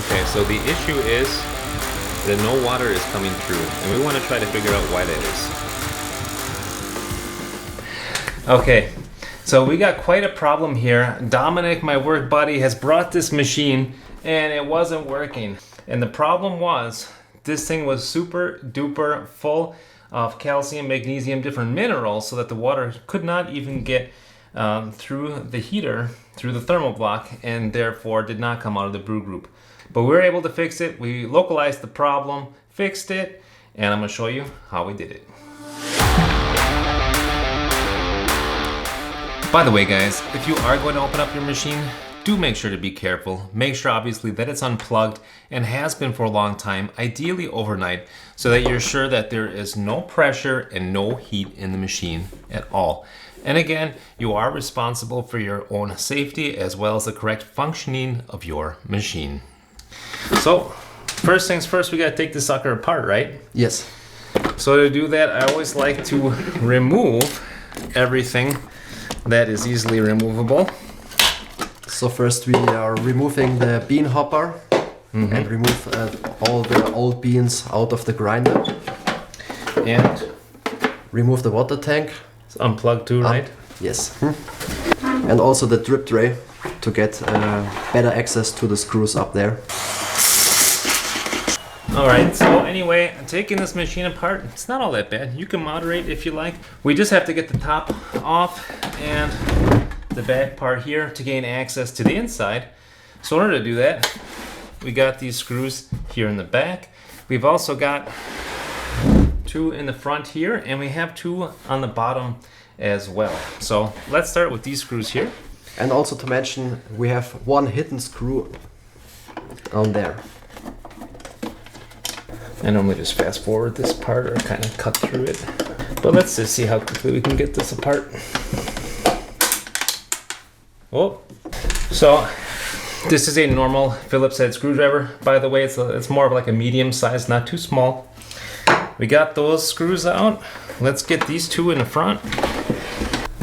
Okay, so the issue is that no water is coming through, and we want to try to figure out why that is. Okay, so we got quite a problem here. Dominik, my work buddy, has brought this machine and it wasn't working. And the problem was this thing was super duper full of calcium, magnesium, different minerals, so that the water could not even get through the heater, through the thermoblock, and therefore did not come out of the brew group. But we were able to fix it. We localized the problem, fixed it, and I'm going to show you how we did it. By the way, guys, if you are going to open up your machine, do make sure to be careful. Make sure obviously that it's unplugged and has been for a long time, ideally overnight, so that you're sure that there is no pressure and no heat in the machine at all. And again, you are responsible for your own safety as well as the correct functioning of your machine. So, first things first, we gotta take the sucker apart, right? Yes. So to do that, I always like to remove everything that is easily removable. So first we are removing the bean hopper and remove all the old beans out of the grinder. And remove the water tank. it's unplugged too, right? Yes. And also the drip tray to get better access to the screws up there. Alright, so anyway, taking this machine apart, it's not all that bad. You can moderate if you like. We just have to get the top off and the back part here to gain access to the inside. So in order to do that, we got these screws here in the back. We've also got two in the front here, and we have two on the bottom as well. So let's start with these screws here. And also to mention, we have one hidden screw on there. I normally just fast forward this part or kind of cut through it. But let's just see how quickly we can get this apart. Oh, so this is a normal Phillips head screwdriver. By the way, it's more of like a medium size, not too small. We got those screws out. Let's get these two in the front.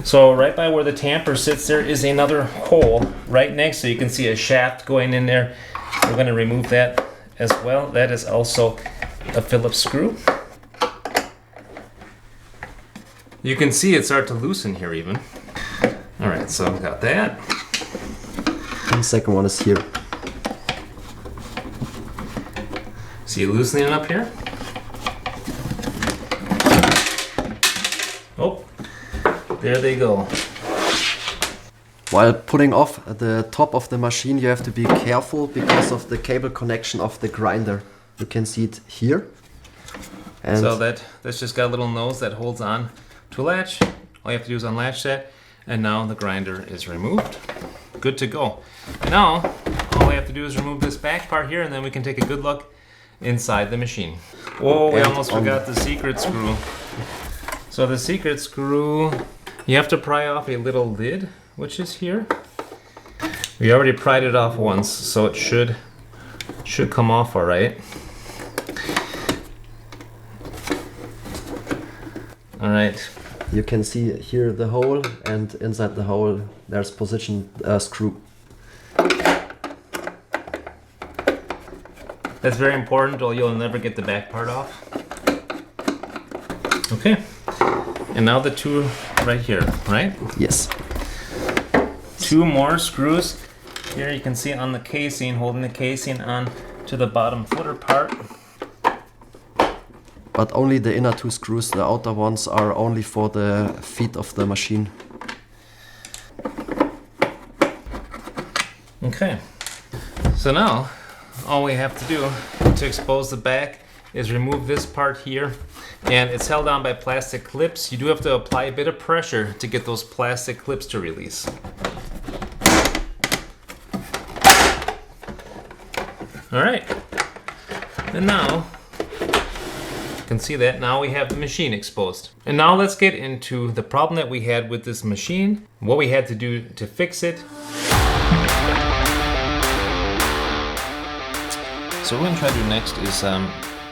So right by where the tamper sits, there is another hole right next, so you can see a shaft going in there. We're going to remove that as well. That is also a Phillips screw. You can see it start to loosen here even. All right, so I've got that. And the second one is here. See it loosening up here? Oh, there they go. While putting off the top of the machine, you have to be careful because of the cable connection of the grinder. You can see it here. And so that's just got a little nose that holds on to a latch. All you have to do is unlatch that, and now the grinder is removed. Good to go. Now, all we have to do is remove this back part here, and then we can take a good look inside the machine. Whoa, we almost forgot the secret screw. So the secret screw, you have to pry off a little lid, which is here. We already pried it off once, so it should come off all right. All right. you can see here the hole, and inside the hole there's positioned a screw. That's very important, or you'll never get the back part off. Okay. And now the two right here, right? Yes. Two more screws. Here you can see on the casing, holding the casing on to the bottom footer part. But only the inner two screws, the outer ones are only for the feet of the machine. Okay. So now, all we have to do to expose the back is remove this part here, and it's held on by plastic clips. You do have to apply a bit of pressure to get those plastic clips to release. All right, and now you can see that now we have the machine exposed. And now let's get into the problem that we had with this machine, what we had to do to fix it. So what we're going to try to do next is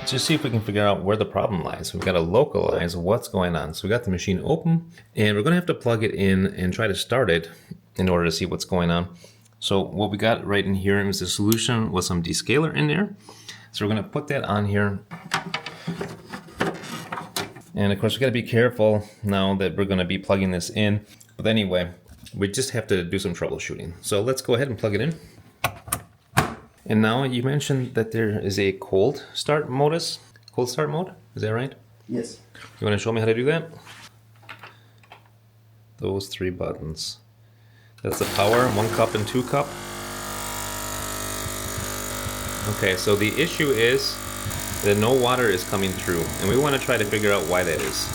just see if we can figure out where the problem lies. We've got to localize what's going on. So we got the machine open, and we're going to have to plug it in and try to start it in order to see what's going on. So what we got right in here is a solution with some descaler in there. So we're gonna put that on here. And of course we gotta be careful now that we're gonna be plugging this in. But anyway, we just have to do some troubleshooting. So let's go ahead and plug it in. And now you mentioned that there is a cold start mode. Is that right? Yes. You wanna show me how to do that? Those 3 buttons. That's the power, 1 cup and 2 cup. Okay, so the issue is that no water is coming through, and we want to try to figure out why that is.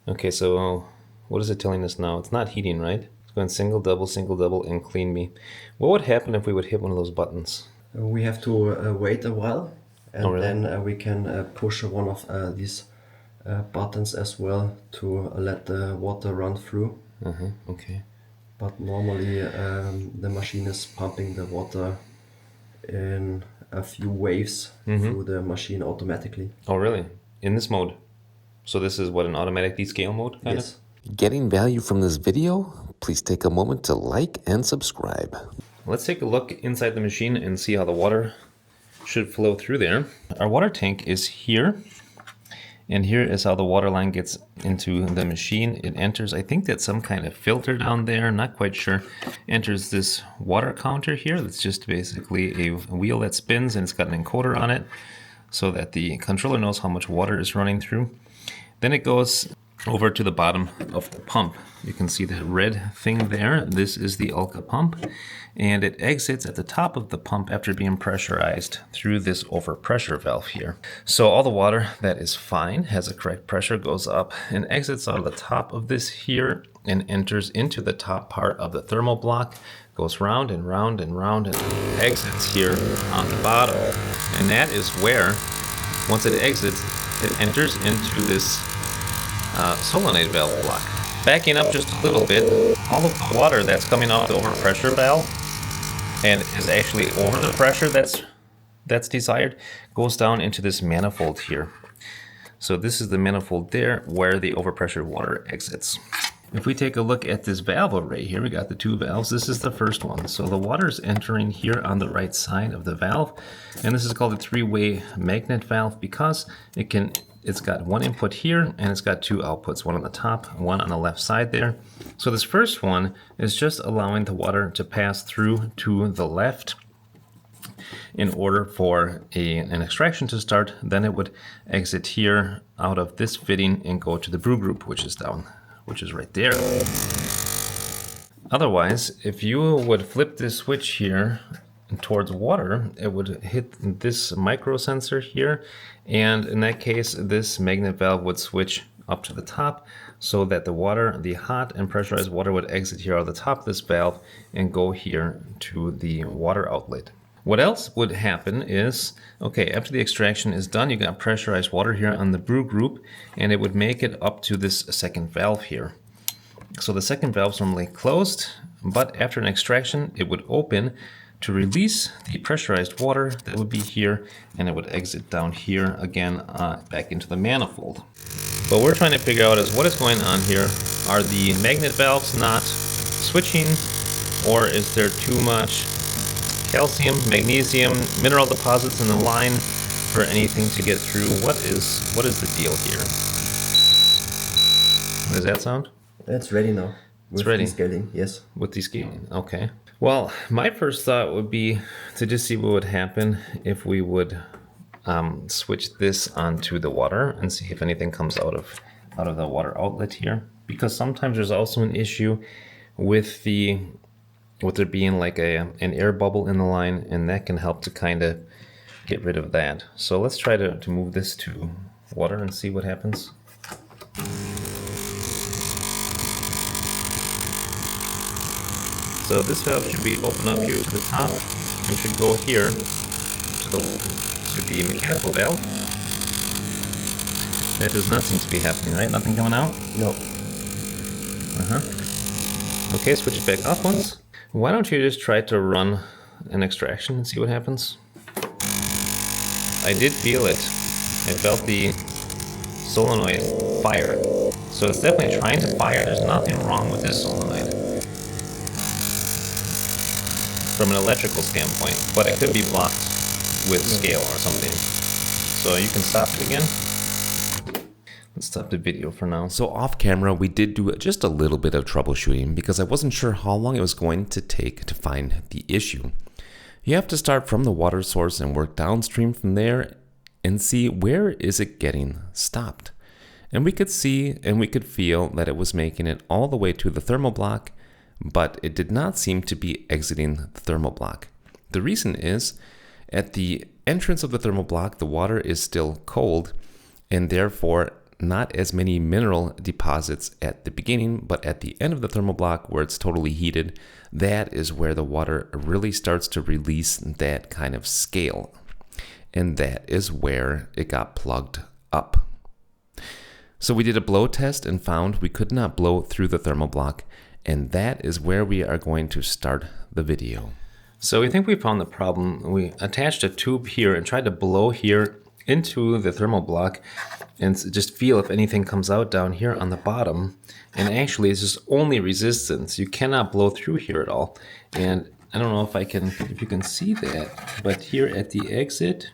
Okay, so what is it telling us now? It's not heating, right? It's going single, double, and clean me. What would happen if we would hit one of those buttons? We have to wait a while, and Oh, really? then we can push one of these buttons as well to let the water run through. Okay. But normally the machine is pumping the water in a few waves through the machine automatically. Oh, really? In this mode? So this is what, an automatic descale mode, kind Yes. of? Getting value from this video? Please take a moment to like and subscribe. Let's take a look inside the machine and see how the water should flow through there. Our water tank is here. And here is how the water line gets into the machine. It enters, I think that's some kind of filter down there, not quite sure. Enters this water counter here. That's just basically a wheel that spins, and it's got an encoder on it so that the controller knows how much water is running through. Then it goes over to the bottom of the pump. You can see that red thing there. This is the Ulca pump, and it exits at the top of the pump after being pressurized through this overpressure valve here. So all the water that is fine, has a correct pressure, goes up and exits out of the top of this here and enters into the top part of the thermoblock, goes round and round and round and exits here on the bottom. And that is where, once it exits, it enters into this solenoid valve block. Backing up just a little bit, all of the water that's coming off the overpressure valve and is actually over the pressure that's desired goes down into this manifold here. So this is the manifold there where the overpressure water exits. If we take a look at this valve array here, we got the 2 valves. This is the first one. So the water is entering here on the right side of the valve, and this is called a 3-way magnet valve because it's got 1 input here and it's got 2 outputs, 1 on the top, 1 on the left side there. So this first one is just allowing the water to pass through to the left in order for an extraction to start. Then it would exit here out of this fitting and go to the brew group, which is right there. Otherwise, if you would flip this switch here towards water, it would hit this micro sensor here, and in that case this magnet valve would switch up to the top so that the water, the hot and pressurized water, would exit here out of the top of this valve and go here to the water outlet. What else would happen is, okay, after the extraction is done, you got pressurized water here on the brew group, and it would make it up to this second valve here. So the second valve is normally closed, but after an extraction, it would open to release the pressurized water that would be here, and it would exit down here again back into the manifold. What we're trying to figure out is what is going on here. Are the magnet valves not switching, or is there too much calcium, magnesium, mineral deposits in the line for anything to get through? What is the deal here? Does that sound? It's ready now. It's ready. Descaling, yes. With descaling, okay. Well, my first thought would be to just see what would happen if we would switch this onto the water and see if anything comes out of the water outlet here. Because sometimes there's also an issue with there being like an air bubble in the line, and that can help to kind of get rid of that. So let's try to move this to water and see what happens. So this valve should be open up here to the top and should go here to the mechanical valve. That does not seem to be happening, right? Nothing coming out? No. Okay, switch it back off once. Why don't you just try to run an extraction and see what happens? I did feel it. I felt the solenoid fire. So it's definitely trying to fire. There's nothing wrong with this solenoid from an electrical standpoint, but it could be blocked with scale or something. So you can stop it again. Let's stop the video for now. So off camera, we did do just a little bit of troubleshooting because I wasn't sure how long it was going to take to find the issue. You have to start from the water source and work downstream from there and see where is it getting stopped. And we could see and we could feel that it was making it all the way to the thermoblock, but it did not seem to be exiting the thermoblock. The reason is, at the entrance of the thermoblock, the water is still cold and therefore not as many mineral deposits at the beginning, but at the end of the thermoblock where it's totally heated, that is where the water really starts to release that kind of scale. And that is where it got plugged up. So we did a blow test and found we could not blow through the thermoblock, and that is where we are going to start the video. So we think we found the problem. We attached a tube here and tried to blow here into the thermoblock and just feel if anything comes out down here on the bottom. And actually it's just only resistance. You cannot blow through here at all. And I don't know if you can see that, but here at the exit,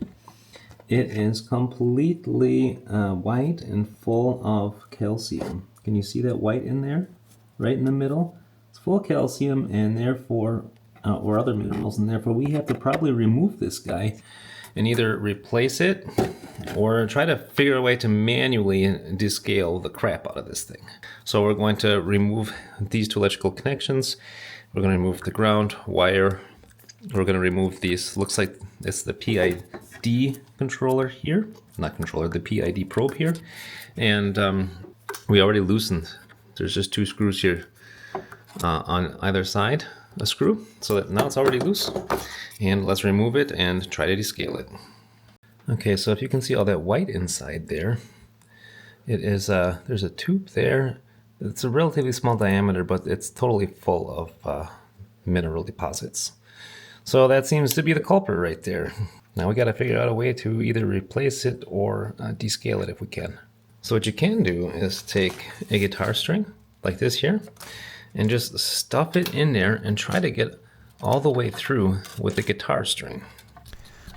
it is completely white and full of calcium. Can you see that white in there? Right in the middle? It's full of calcium and therefore, or other minerals, and therefore we have to probably remove this guy and either replace it or try to figure a way to manually descale the crap out of this thing. So we're going to remove these two electrical connections. We're going to remove the ground wire. We're going to remove these, looks like it's the PID controller here, not controller, the PID probe here. And we already loosened, there's just two screws here on either side, a screw, so that now it's already loose. And let's remove it and try to descale it. Okay, so if you can see all that white inside there, it is there's a tube there. It's a relatively small diameter, but it's totally full of mineral deposits. So that seems to be the culprit right there. Now we got to figure out a way to either replace it or descale it if we can. So what you can do is take a guitar string like this here and just stuff it in there and try to get all the way through with the guitar string.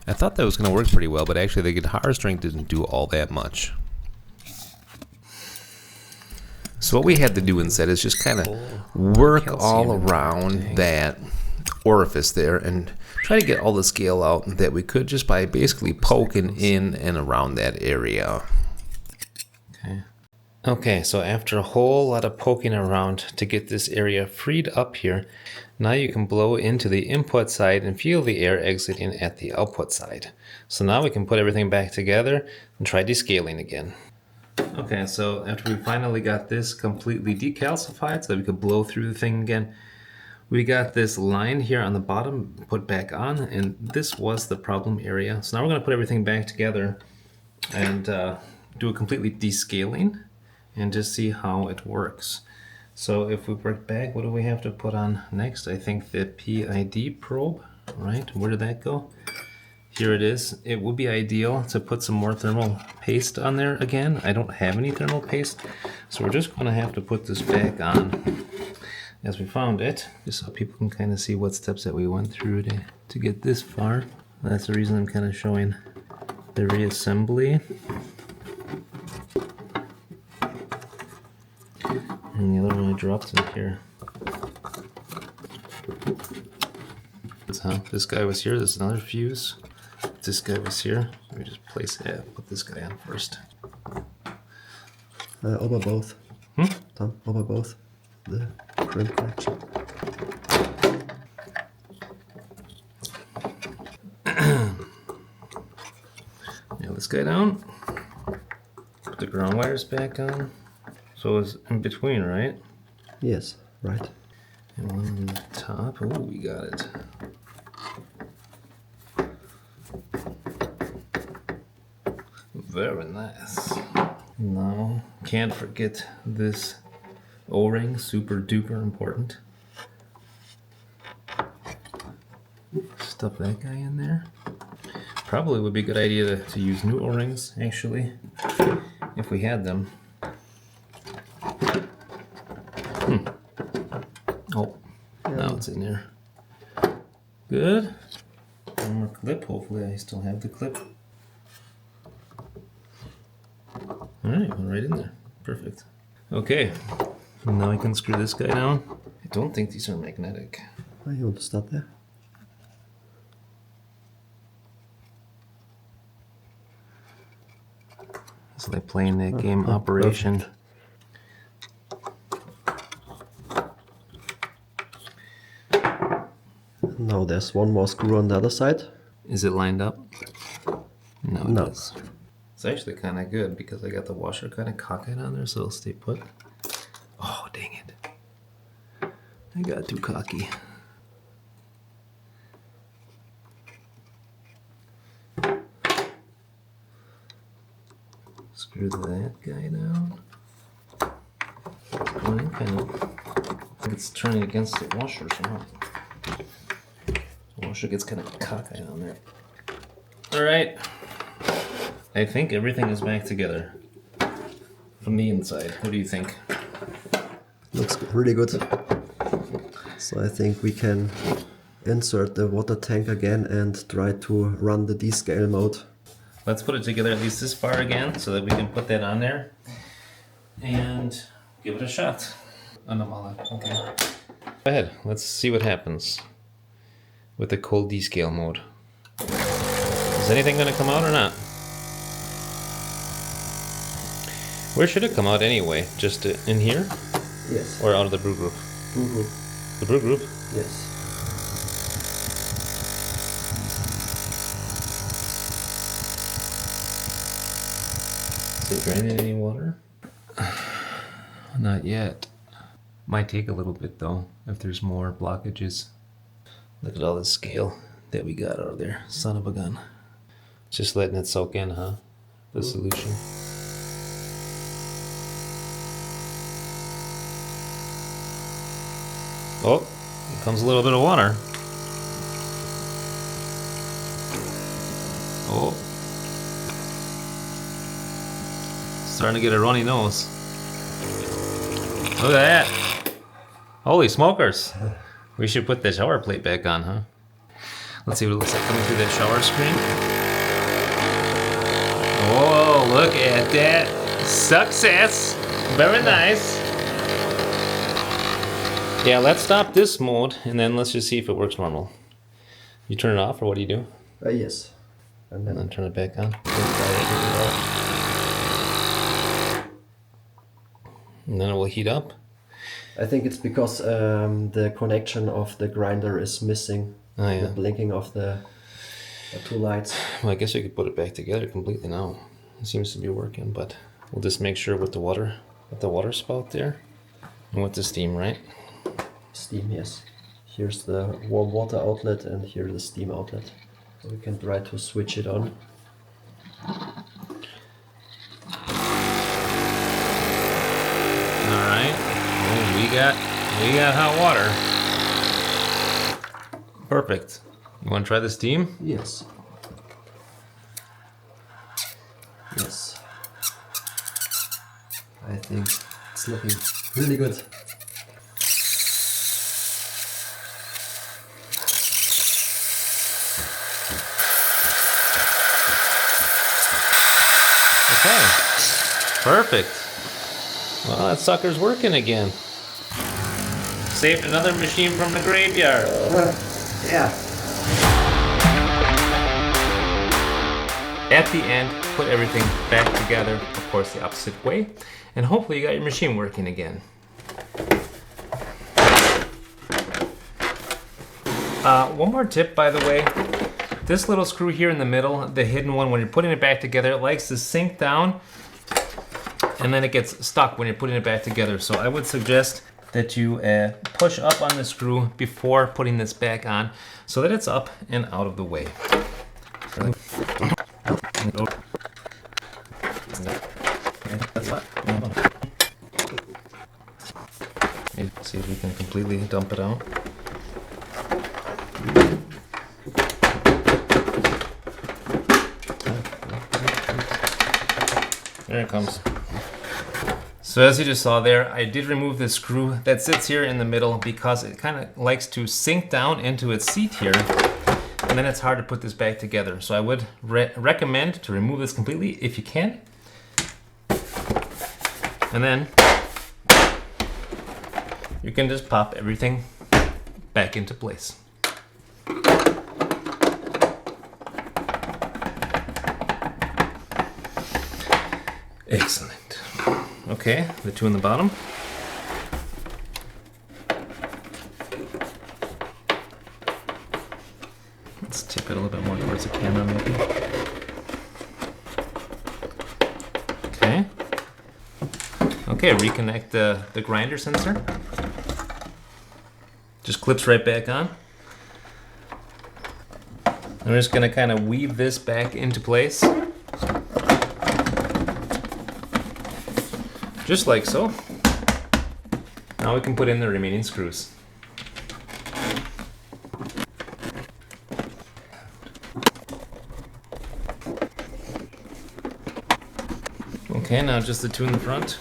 I thought that was going to work pretty well, but actually the guitar string didn't do all that much. So what we had to do instead is just kind of work all around that orifice there and try to get all the scale out that we could just by basically poking in and around that area. Okay, so after a whole lot of poking around to get this area freed up here, now you can blow into the input side and feel the air exiting at the output side. So now we can put everything back together and try descaling again. Okay, so after we finally got this completely decalcified so that we could blow through the thing again, we got this line here on the bottom put back on, and this was the problem area. So now we're going to put everything back together and do a completely descaling and just see how it works. So if we work back, what do we have to put on next? I think the PID probe, right? Where did that go? Here it is. It would be ideal to put some more thermal paste on there again. I don't have any thermal paste, so we're just going to have to put this back on as we found it, just so people can kind of see what steps that we went through to get this far. That's the reason I'm kind of showing the reassembly. And the other one I dropped in here. So this guy was here, there's another fuse. This guy was here. Let me just place it, put this guy on first. Over both. Tom, over both. The crimp connection. Nail this guy down. Put the ground wires back on. So it's in between, right? Yes, right. And one on the top. Oh, we got it. Very nice. Now, can't forget this O-ring, super duper important. Stuff that guy in there. Probably would be a good idea to use new O-rings, actually, if we had them. in here. Good. One more clip. Hopefully I still have the clip. Alright, went right in there. Perfect. Okay. Now I can screw this guy down. I don't think these are magnetic. Oh, you want to start there? It's like playing that game Operation. Perfect. Now there's one more screw on the other side. Is it lined up? No, it No. is. It's actually kind of good because I got the washer kind of cockeyed on there, so it'll stay put. Oh, dang it. I got too cocky. Screw that guy down. Going kind of, I think it's turning against the washer somehow. The washer gets kind of cockeyed on there. Alright. I think everything is back together from the inside. What do you think? Looks really good. So I think we can insert the water tank again and try to run the descale mode. Let's put it together at least this far again so that we can put that on there and give it a shot. Okay. Go ahead, let's see what happens with the cold descale mode. Is anything going to come out or not? Where should it come out anyway? Just in here? Yes. Or out of the brew group? Brew group. The brew group? Yes. Is it draining any water? Not yet. Might take a little bit though, if there's more blockages. Look at all this scale that we got out of there. Son of a gun. Just letting it soak in, huh? The solution. Oh, here comes a little bit of water. Oh. Starting to get a runny nose. Look at that. Holy smokers. We should put the shower plate back on, huh? Let's see what it looks like coming through that shower screen. Oh, look at that. Success. Very nice. Yeah, let's stop this mode and then let's just see if it works normal. You turn it off or what do you do? Yes. And And then turn it back on. And then it will heat up. I think it's because the connection of the grinder is missing. Oh yeah. The blinking of the two lights. Well, I guess I could put it back together completely now. It seems to be working, but we'll just make sure with the water spout there and with the steam, right? Steam, yes. Here's the warm water outlet and here's the steam outlet. So we can try to switch it on. All right. Oh, we got hot water. Perfect. You want to try the steam? Yes. Yes. I think it's looking really good. Okay. Perfect. Well, that sucker's working again. Saved another machine from the graveyard. Yeah. At the end, put everything back together, of course the opposite way, and hopefully you got your machine working again. One more tip, by the way. This little screw here in the middle, the hidden one, when you're putting it back together, it likes to sink down and then it gets stuck when you're putting it back together. So I would suggest that you push up on the screw before putting this back on so that it's up and out of the way. See if we can completely dump it out. There it comes. So as you just saw there, I did remove the screw that sits here in the middle because it kind of likes to sink down into its seat here, and then it's hard to put this back together. So I would recommend to remove this completely if you can. And then you can just pop everything back into place. Excellent. Okay, the two in the bottom. Let's tip it a little bit more towards the camera maybe. Okay. Okay, reconnect the grinder sensor. Just clips right back on. I'm just gonna kind of weave this back into place. Just like so. Now we can put in the remaining screws. Okay, now just the two in the front.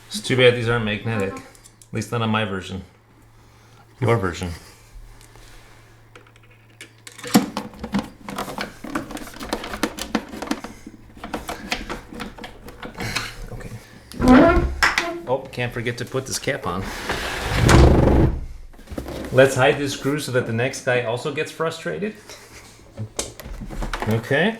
It's too bad these aren't magnetic. At least not on my version. Your version. Okay. Oh, can't forget to put this cap on. Let's hide this screw so that the next guy also gets frustrated. Okay.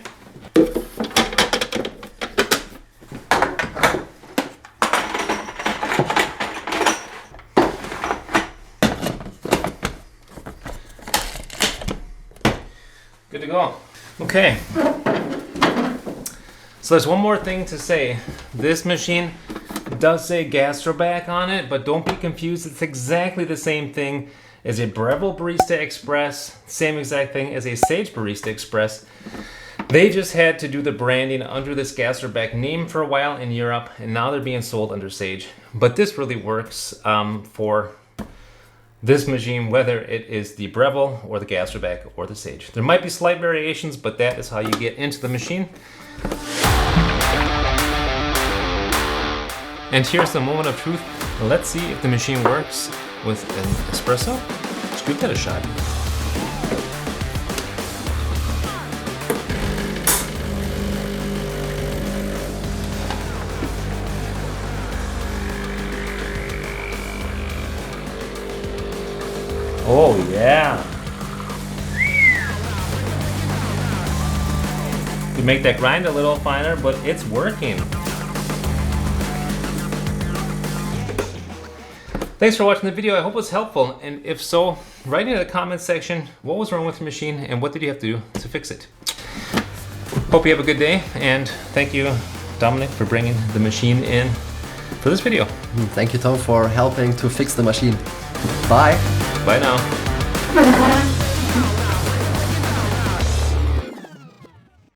Good to go. Okay. So there's one more thing to say. This machine does say Gastroback on it, but don't be confused. It's exactly the same thing as a Breville Barista Express, same exact thing as a Sage Barista Express. They just had to do the branding under this Gastroback name for a while in Europe, and now they're being sold under Sage. But this really works for this machine, whether it is the Breville or the Gastroback or the Sage. There might be slight variations, but that is how you get into the machine. And here's the moment of truth. Let's see if the machine works with an espresso. Let's give that a shot. Oh yeah. You make that grind a little finer, but it's working. Thanks for watching the video. I hope it was helpful. And if so, write in the comments section what was wrong with your machine and what did you have to do to fix it. Hope you have a good day, and thank you, Dominik, for bringing the machine in for this video. Thank you, Tom, for helping to fix the machine. Bye. Bye now.